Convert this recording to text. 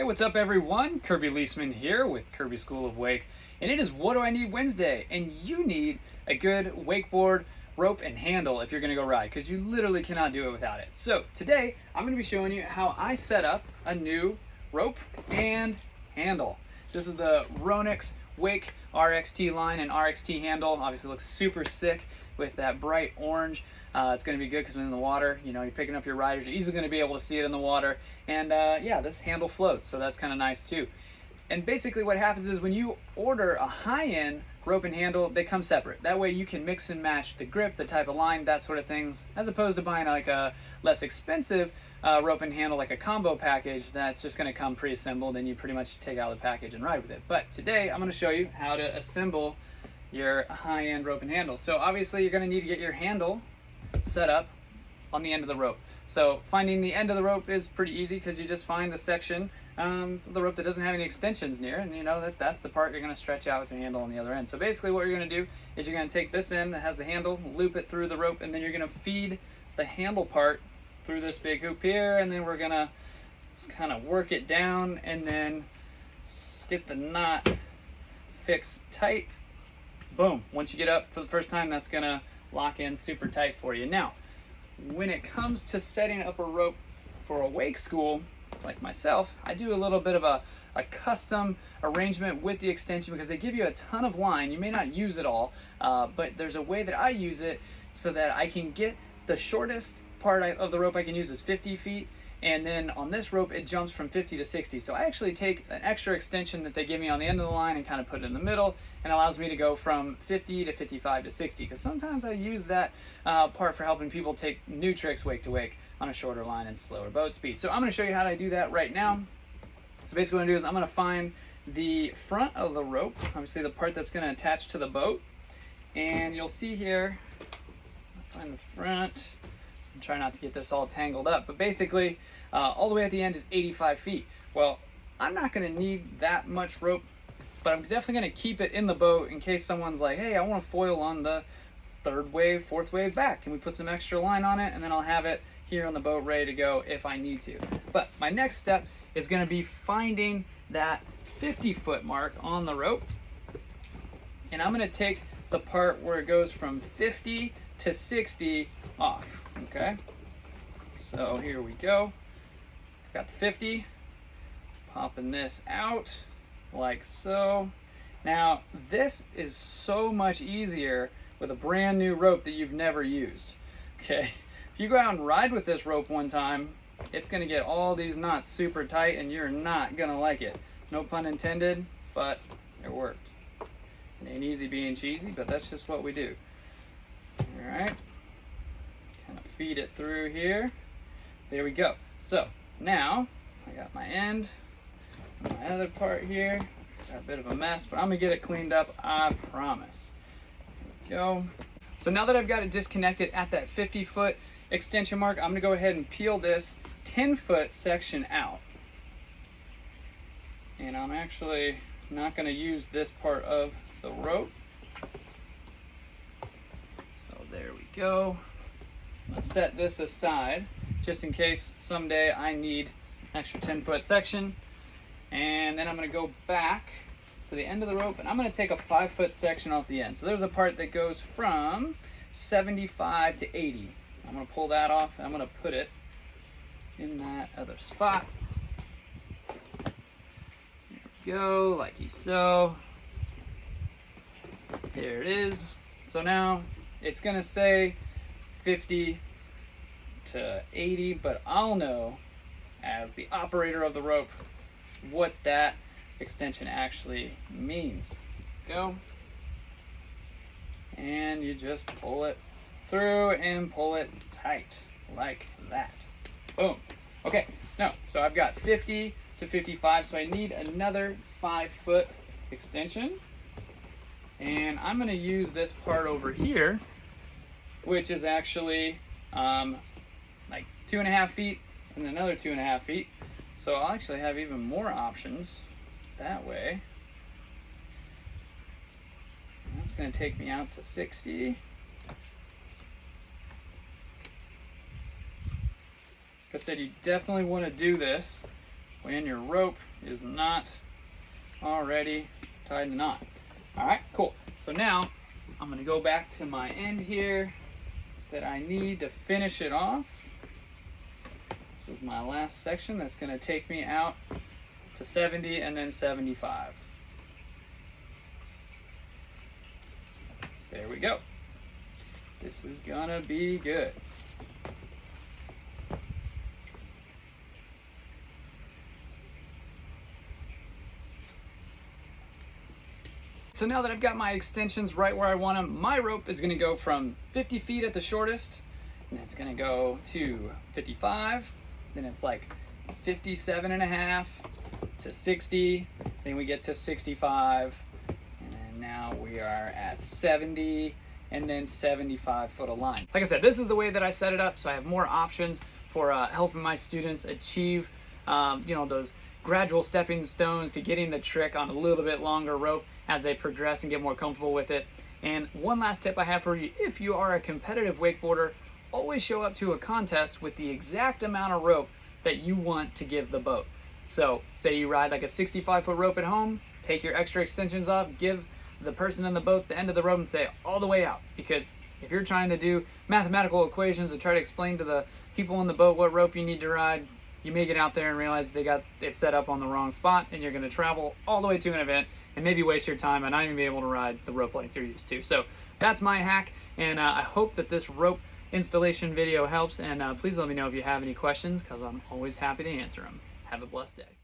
Hey, what's up everyone? Kirby Leisman here with Kirby School of Wake, and it is What Do I Need Wednesday, and you need a good wakeboard, rope, and handle if you're gonna go ride, because you literally cannot do it without it. So today, I'm gonna be showing you how I set up a new rope and handle. This is the Ronix Wake RXT line and RXT handle. Obviously looks super sick with that bright orange. It's going to be good because when in the water, you know, you're picking up your riders, you're easily going to be able to see it in the water. And yeah, this handle floats, so that's kind of nice too. And basically what happens is when you order a high-end rope and handle, they come separate. That way you can mix and match the grip, the type of line, that sort of things, as opposed to buying like a less expensive rope and handle, like a combo package that's just going to come pre-assembled and you pretty much take out the package and ride with it. But today I'm going to show you how to assemble your high-end rope and handle. So obviously you're going to need to get your handle set up on the end of the rope. So finding the end of the rope is pretty easy because you just find the section of the rope that doesn't have any extensions near, and you know that's the part you're going to stretch out with your handle on the other end. So basically what you're going to do is you're going to take this end that has the handle, loop it through the rope, and then you're going to feed the handle part through this big hoop here, and then we're going to just kind of work it down and then get the knot fixed tight. Boom. Once you get up for the first time, that's going to lock in super tight for you. Now, when it comes to setting up a rope for a wake school, like myself, I do a little bit of a custom arrangement with the extension because they give you a ton of line. You may not use it all, but there's a way that I use it so that I can get the shortest part of the rope I can use is 50 feet, and then on this rope it jumps from 50 to 60. So I actually take an extra extension that they give me on the end of the line and kind of put it in the middle, and allows me to go from 50 to 55 to 60, because sometimes I use that part for helping people take new tricks wake to wake on a shorter line and slower boat speed. So I'm going to show you how to do that right now. So basically what I'm going to do is I'm going to find the front of the rope, obviously the part that's going to attach to the boat, and you'll see here, I'll find the front. Try not to get this all tangled up, but basically all the way at the end is 85 feet. Well, I'm not going to need that much rope, but I'm definitely going to keep it in the boat in case someone's like, hey, I want to foil on the third wave, fourth wave back. Can we put some extra line on it? And then I'll have it here on the boat ready to go if I need to. But my next step is going to be finding that 50-foot mark on the rope, and I'm going to take the part where it goes from 50 to 60 off. Okay, so here we go. Got the 50, popping this out like so. Now this is so much easier with a brand new rope that you've never used. Okay, if you go out and ride with this rope one time, it's gonna get all these knots super tight and you're not gonna like it. No pun intended, but it worked. It ain't easy being cheesy, but that's just what we do. All right. Feed it through here. There we go. So now I got my end, my other part here. Got a bit of a mess, but I'm gonna get it cleaned up, I promise. There we go. So now that I've got it disconnected at that 50-foot extension mark, I'm gonna go ahead and peel this 10-foot section out. And I'm actually not gonna use this part of the rope. So there we go. I'm going to set this aside just in case someday I need an extra 10-foot section. And then I'm going to go back to the end of the rope and I'm going to take a 5-foot section off the end. So there's a part that goes from 75 to 80. I'm going to pull that off and I'm going to put it in that other spot. There we go, like so. There it is. So now it's going to say 50 to 80, but I'll know as the operator of the rope what that extension actually means. Go. And you just pull it through and pull it tight like that. Boom. Okay, now, so I've got 50 to 55, so I need another 5-foot extension. And I'm going to use this part over here, which is actually like 2.5 feet and another 2.5 feet. So I'll actually have even more options that way. That's going to take me out to 60. Like I said, you definitely want to do this when your rope is not already tied in a knot. All right, cool. So now I'm gonna go back to my end here that I need to finish it off. This is my last section that's gonna take me out to 70 and then 75. There we go. This is gonna be good. So now that I've got my extensions right where I want them, my rope is gonna go from 50 feet at the shortest, and it's gonna go to 55, then it's like 57 and a half to 60, then we get to 65, and then now we are at 70, and then 75 foot of line. Like I said, this is the way that I set it up, so I have more options for helping my students achieve those gradual stepping stones to getting the trick on a little bit longer rope as they progress and get more comfortable with it. And one last tip I have for you, if you are a competitive wakeboarder, always show up to a contest with the exact amount of rope that you want to give the boat. So say you ride like a 65-foot rope at home, take your extra extensions off, give the person in the boat the end of the rope and say all the way out. Because if you're trying to do mathematical equations and try to explain to the people in the boat what rope you need to ride, you may get out there and realize they got it set up on the wrong spot, and you're going to travel all the way to an event and maybe waste your time and not even be able to ride the rope length you're used to. So that's my hack, and I hope that this rope installation video helps, and please let me know if you have any questions, because I'm always happy to answer them. Have a blessed day.